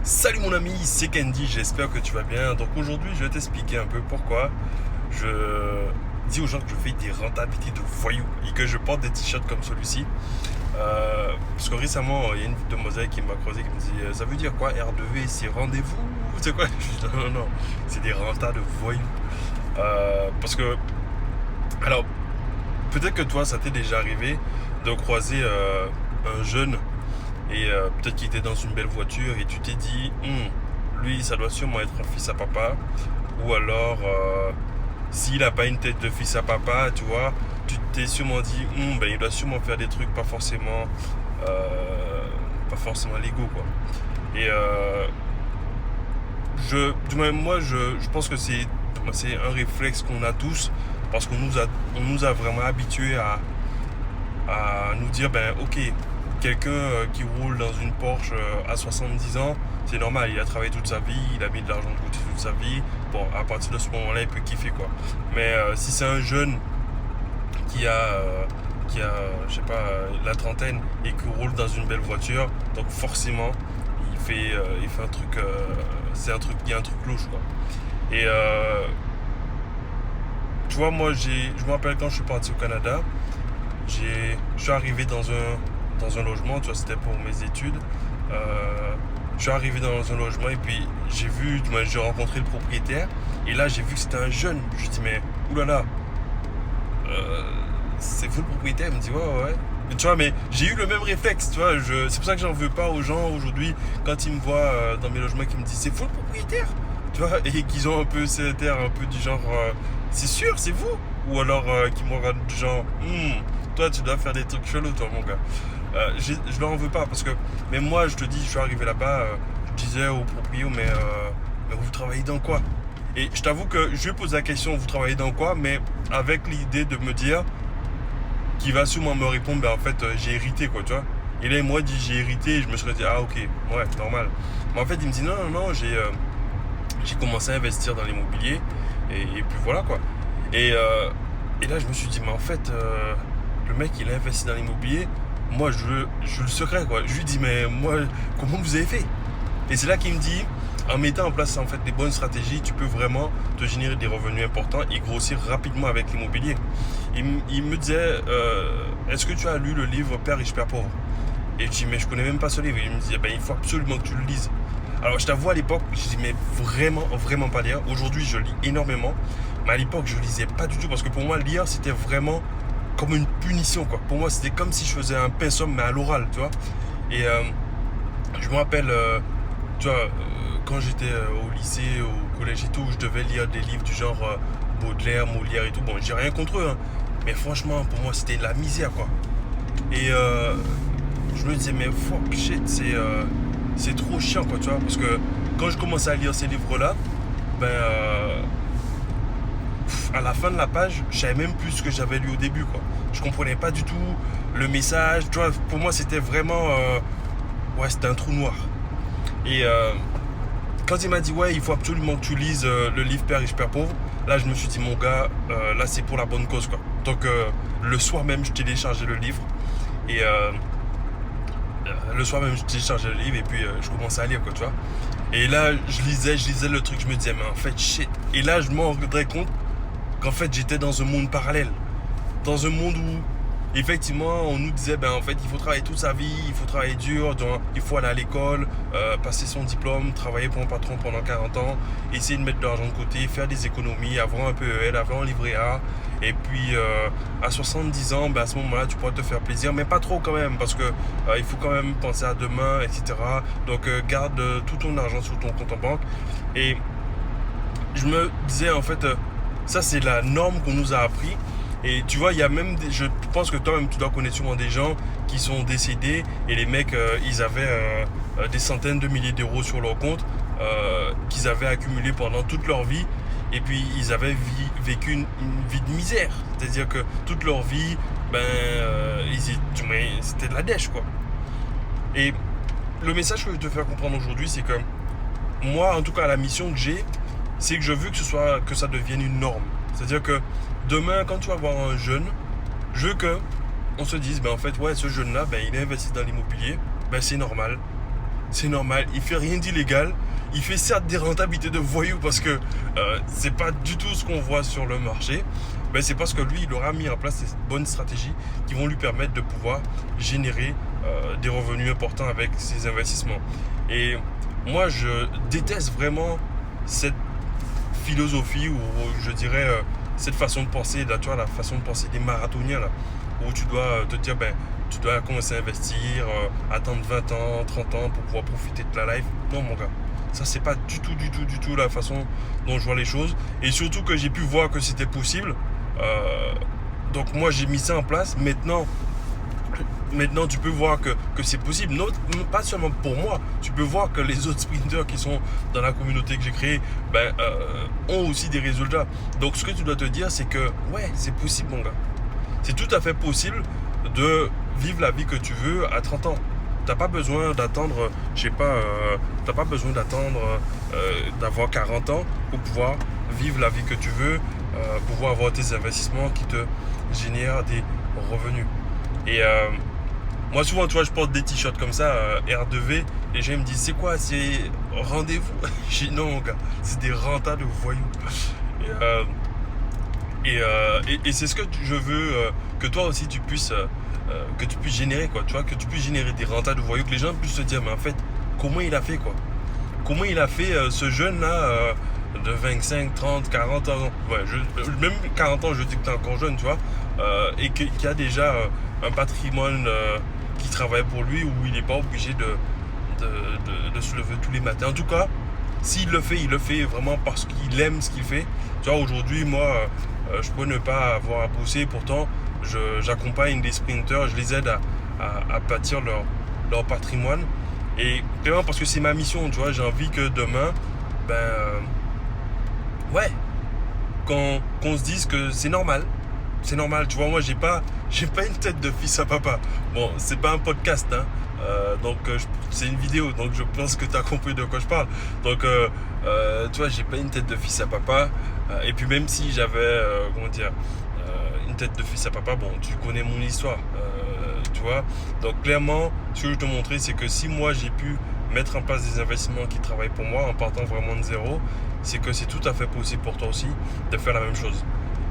Salut mon ami, c'est Candy, j'espère que tu vas bien. Donc aujourd'hui, je vais t'expliquer un peu pourquoi je dis aux gens que je fais des rentabilités de voyous et que je porte des t-shirts comme celui-ci. Parce que récemment, il y a une demoiselle qui m'a creusé qui me dit ça veut dire quoi R2V, c'est rendez-vous? C'est quoi? Je dis non, non, c'est des rentas de voyous. Parce que, alors, peut-être que toi, ça t'est déjà arrivé de croiser un jeune et peut-être qu'il était dans une belle voiture et tu t'es dit, lui, ça doit sûrement être un fils à papa. Ou alors, s'il n'a pas une tête de fils à papa, tu vois, tu t'es sûrement dit, ben, il doit sûrement faire des trucs pas forcément légaux, quoi. Et du moins, moi, je pense que c'est un réflexe qu'on a tous parce qu'on nous a vraiment habitués à nous dire, ben, ok, quelqu'un qui roule dans une Porsche à 70 ans, c'est normal, il a travaillé toute sa vie, il a mis de l'argent de côté toute sa vie. Bon, à partir de ce moment-là, il peut kiffer, quoi. Mais si c'est un jeune qui a, je sais pas, la trentaine et qui roule dans une belle voiture, donc forcément, il fait un truc, il y a un truc louche, quoi. Et tu vois, moi, je me rappelle quand je suis parti au Canada, je suis arrivé dans un logement, tu vois, c'était pour mes études. Je suis arrivé dans un logement et puis j'ai rencontré le propriétaire. Et là, j'ai vu que c'était un jeune. Je lui dis, mais oulala, euh, c'est vous le propriétaire? Il me dit, ouais, ouais, ouais. Mais tu vois, mais j'ai eu le même réflexe, tu vois. C'est pour ça que j'en veux pas aux gens aujourd'hui quand ils me voient dans mes logements qui me disent, c'est vous le propriétaire? Tu vois, et qu'ils ont un peu cet air un peu du genre, c'est sûr, c'est vous? Ou alors qu'ils me regardent du genre, toi, tu dois faire des trucs chelous, toi, mon gars. Je leur en veux pas parce que, mais moi, je te dis, je suis arrivé là-bas, je disais au proprio, mais vous travaillez dans quoi? Et je t'avoue que je lui pose la question, vous travaillez dans quoi? Mais avec l'idée de me dire qu'il va sûrement me répondre, ben en fait, j'ai hérité, quoi, tu vois. Et là, moi, il dit, j'ai hérité, et je me serais dit, ah, ok, ouais, normal. Mais en fait, il me dit, non, non, non, j'ai commencé à investir dans l'immobilier, et puis voilà, quoi. Et, euh, et là, je me suis dit, mais en fait, le mec, il a investi dans l'immobilier. Moi, je le secret, quoi. Je lui dis, mais moi, comment vous avez fait? Et c'est là qu'il me dit, en mettant en place en fait des bonnes stratégies, tu peux vraiment te générer des revenus importants et grossir rapidement avec l'immobilier. Il me disait, est-ce que tu as lu le livre Père riche, Père pauvre? Et je dis, mais je connais même pas ce livre. Et il me disait, ben, il faut absolument que tu le lises. Alors, je t'avoue, à l'époque, je dis, mais vraiment, vraiment pas lire. Aujourd'hui, je lis énormément. Mais à l'époque, je lisais pas du tout parce que pour moi, lire, c'était vraiment comme une punition, quoi. Pour moi, c'était comme si je faisais un pensum, mais à l'oral, tu vois. Et je me rappelle, tu vois, quand j'étais au lycée, au collège et tout, je devais lire des livres du genre Baudelaire, Molière et tout. Bon, j'ai rien contre eux, hein. Mais franchement, pour moi, c'était la misère, quoi. Et je me disais, mais fuck shit, c'est trop chiant, quoi, tu vois. Parce que quand je commençais à lire ces livres-là, ben, à la fin de la page, je savais même plus ce que j'avais lu au début, quoi. Je comprenais pas du tout le message. Tu vois, pour moi, c'était vraiment, ouais, c'était un trou noir. Et quand il m'a dit, ouais, il faut absolument que tu lises le livre Père riche, Père pauvre, là, je me suis dit, mon gars, là, c'est pour la bonne cause, quoi. Donc, le soir même, je téléchargeais le livre. Et le soir même, je téléchargeais le livre et puis je commençais à lire, quoi, tu vois. Et là, je lisais le truc, je me disais, mais en fait, shit. Et là, je m'en rendrais compte qu'en fait, j'étais dans un monde parallèle. Dans un monde où, effectivement, on nous disait, ben en fait, il faut travailler toute sa vie, il faut travailler dur, il faut aller à l'école, passer son diplôme, travailler pour un patron pendant 40 ans, essayer de mettre de l'argent de côté, faire des économies, avoir un PEL, avoir un livret A. Et puis, à 70 ans, ben, à ce moment-là, tu pourras te faire plaisir, mais pas trop quand même, parce que il faut quand même penser à demain, etc. Donc, garde tout ton argent sur ton compte en banque. Et je me disais, en fait, ça, c'est la norme qu'on nous a appris. Et tu vois, il y a même je pense que toi-même, tu dois connaître souvent des gens qui sont décédés et les mecs, ils avaient des centaines de milliers d'euros sur leur compte qu'ils avaient accumulé pendant toute leur vie. Et puis, ils avaient vécu une vie de misère. C'est-à-dire que toute leur vie, ben, c'était de la dèche, quoi. Et le message que je veux te faire comprendre aujourd'hui, c'est que moi, en tout cas, la mission que j'ai, c'est que je veux que ça devienne une norme. C'est-à-dire que demain, quand tu vas voir un jeune, je veux que on se dise, ben en fait, ouais, ce jeune-là, ben il est investi dans l'immobilier, ben c'est normal. c'est normal, il fait rien d'illégal. Il fait certes des rentabilités de voyou parce que c'est pas du tout ce qu'on voit sur le marché, mais c'est parce que lui, il aura mis en place des bonnes stratégies qui vont lui permettre de pouvoir générer des revenus importants avec ses investissements. Et moi, je déteste vraiment cette philosophie ou je dirais cette façon de penser, là, tu vois, la façon de penser des marathoniens, là, où tu dois te dire, ben, tu dois commencer à investir, attendre 20 ans, 30 ans pour pouvoir profiter de la life. Non, mon gars. Ça, c'est pas du tout la façon dont je vois les choses. Et surtout que j'ai pu voir que c'était possible. Donc moi, j'ai mis ça en place. Maintenant, tu peux voir que c'est possible. Non, pas seulement pour moi. Tu peux voir que les autres sprinters qui sont dans la communauté que j'ai créée ont aussi des résultats. Donc ce que tu dois te dire, c'est que ouais, c'est possible, mon gars. C'est tout à fait possible de vivre la vie que tu veux à 30 ans. T'as pas besoin d'attendre, t'as pas besoin d'attendre d'avoir 40 ans pour pouvoir vivre la vie que tu veux, pouvoir avoir tes investissements qui te génèrent des revenus. Et moi souvent, tu vois, je porte des t-shirts comme ça, R2V, les gens me disent c'est quoi, c'est rendez-vous? Je dis non, mon gars, c'est des rentas de voyous. Et c'est ce que je veux que toi aussi tu puisses générer, quoi, tu vois, que tu puisses générer des rentas de voyous, que les gens puissent se dire mais en fait comment il a fait, quoi, comment il a fait ce jeune là de 25, 30, 40 ans, même 40 ans je dis que tu es encore jeune, tu vois, et qui a déjà un patrimoine qui travaille pour lui, où il n'est pas obligé de se lever tous les matins. En tout cas, s'il le fait, il le fait vraiment parce qu'il aime ce qu'il fait. Tu vois, aujourd'hui, moi, je peux ne pas avoir à bosser, pourtant, j'accompagne des sprinters, je les aide à bâtir leur patrimoine. Et clairement, parce que c'est ma mission, tu vois, j'ai envie que demain, qu'on se dise que c'est normal. C'est normal, tu vois, moi, j'ai pas une tête de fils à papa. Bon, c'est pas un podcast, hein. Donc c'est une vidéo, donc je pense que tu as compris de quoi je parle. Donc tu vois, j'ai pas une tête de fils à papa, et puis même si j'avais une tête de fils à papa, bon, tu connais mon histoire, tu vois. Donc clairement, ce que je veux te montrer, c'est que si moi j'ai pu mettre en place des investissements qui travaillent pour moi en partant vraiment de zéro, c'est que c'est tout à fait possible pour toi aussi de faire la même chose.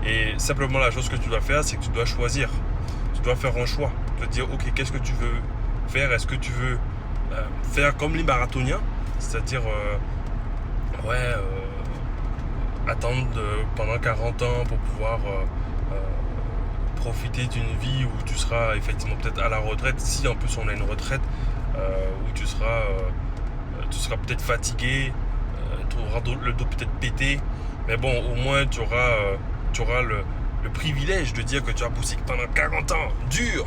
Et simplement la chose que tu dois faire, c'est que tu dois choisir, tu dois faire un choix, te dire ok, qu'est-ce que tu veux faire? Est-ce que tu veux faire comme les marathoniens, c'est-à-dire attendre pendant 40 ans pour pouvoir profiter d'une vie où tu seras effectivement peut-être à la retraite, si en plus on a une retraite, où tu seras peut-être fatigué, tu auras le dos peut-être pété, mais bon, au moins tu auras le privilège de dire que tu as bossé pendant 40 ans, dur,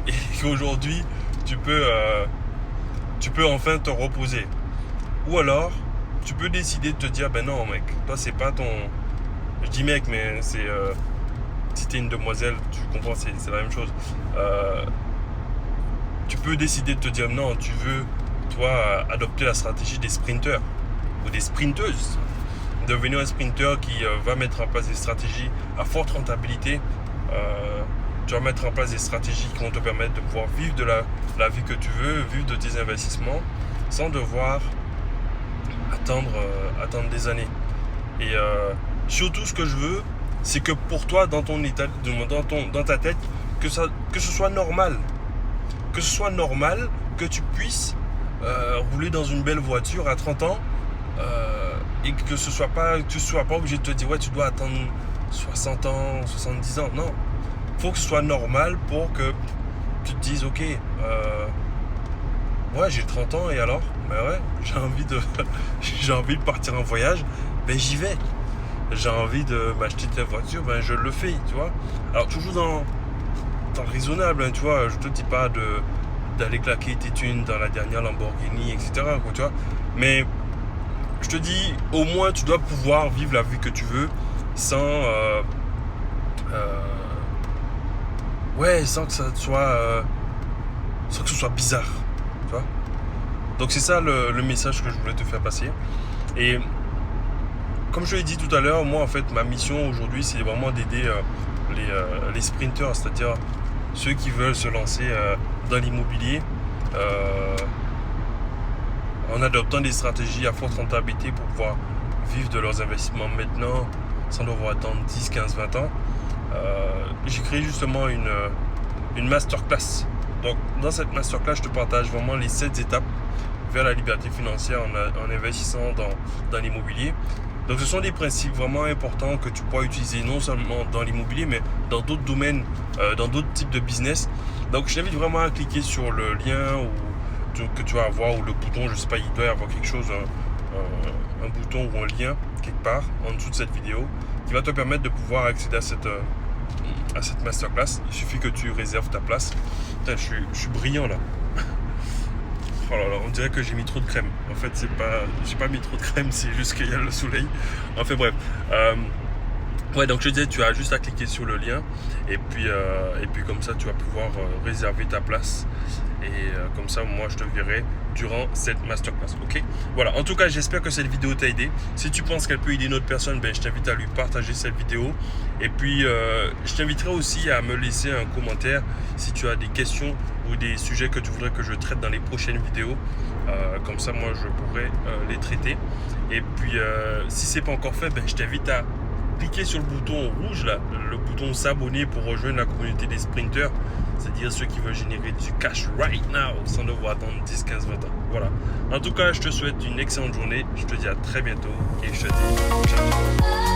et qu'aujourd'hui tu peux enfin te reposer. Ou alors, tu peux décider de te dire, ben non mec, toi c'est pas ton... Je dis mec, mais c'est... si t'es une demoiselle, tu comprends, c'est la même chose. Tu peux décider de te dire, non, tu veux, toi, adopter la stratégie des sprinteurs ou des sprinteuses. Devenir un sprinter qui va mettre en place des stratégies à forte rentabilité. Tu vas mettre en place des stratégies qui vont te permettre de pouvoir vivre de la vie que tu veux, vivre de tes investissements, sans devoir attendre des années. Et surtout, ce que je veux, c'est que pour toi, dans ton état, dans ta tête, que ce soit normal. Que ce soit normal que tu puisses rouler dans une belle voiture à 30 ans et que tu ne sois pas obligé de te dire ouais, tu dois attendre 60 ans, 70 ans. Non. Faut que ce soit normal pour que tu te dises ok, ouais, j'ai 30 ans et alors ouais, j'ai envie de partir en voyage, ben j'y vais. J'ai envie de m'acheter de la voiture, ben je le fais, tu vois. Alors toujours dans raisonnable, hein, tu vois, je te dis pas d'aller claquer tes thunes dans la dernière Lamborghini, etc., quoi, tu vois. Mais je te dis, au moins tu dois pouvoir vivre la vie que tu veux sans sans que ça soit sans que ce soit bizarre, tu vois. Donc c'est ça le message que je voulais te faire passer. Et comme je l'ai dit tout à l'heure, moi en fait ma mission aujourd'hui c'est vraiment d'aider les sprinters, c'est-à-dire ceux qui veulent se lancer dans l'immobilier en adoptant des stratégies à forte rentabilité pour pouvoir vivre de leurs investissements maintenant sans devoir attendre 10, 15, 20 ans. J'ai créé justement une masterclass. Donc dans cette masterclass, je te partage vraiment les 7 étapes vers la liberté financière en investissant dans l'immobilier. Donc ce sont des principes vraiment importants que tu pourras utiliser non seulement dans l'immobilier, mais dans d'autres domaines, dans d'autres types de business. Donc je t'invite vraiment à cliquer sur le lien que tu vas avoir, ou le bouton, je ne sais pas, il doit y avoir quelque chose, un bouton ou un lien quelque part en dessous de cette vidéo qui va te permettre de pouvoir accéder à cette masterclass. Il suffit que tu réserves ta place. Putain, je suis brillant là. Oh là là, on dirait que j'ai mis trop de crème. En fait, j'ai pas mis trop de crème, c'est juste qu'il y a le soleil. Enfin bref. Ouais, donc je te disais, tu as juste à cliquer sur le lien et puis comme ça, tu vas pouvoir réserver ta place. Et comme ça, moi, je te verrai durant cette masterclass. Ok? Voilà. En tout cas, j'espère que cette vidéo t'a aidé. Si tu penses qu'elle peut aider une autre personne, je t'invite à lui partager cette vidéo. Et puis, je t'inviterai aussi à me laisser un commentaire si tu as des questions ou des sujets que tu voudrais que je traite dans les prochaines vidéos. Comme ça, moi, je pourrais les traiter. Et puis, si ce n'est pas encore fait, je t'invite à cliquer sur le bouton rouge, là, le bouton s'abonner pour rejoindre la communauté des sprinters, c'est-à-dire ceux qui veulent générer du cash right now sans devoir attendre 10, 15, 20 ans. Voilà. En tout cas, je te souhaite une excellente journée. Je te dis à très bientôt et je te dis ciao.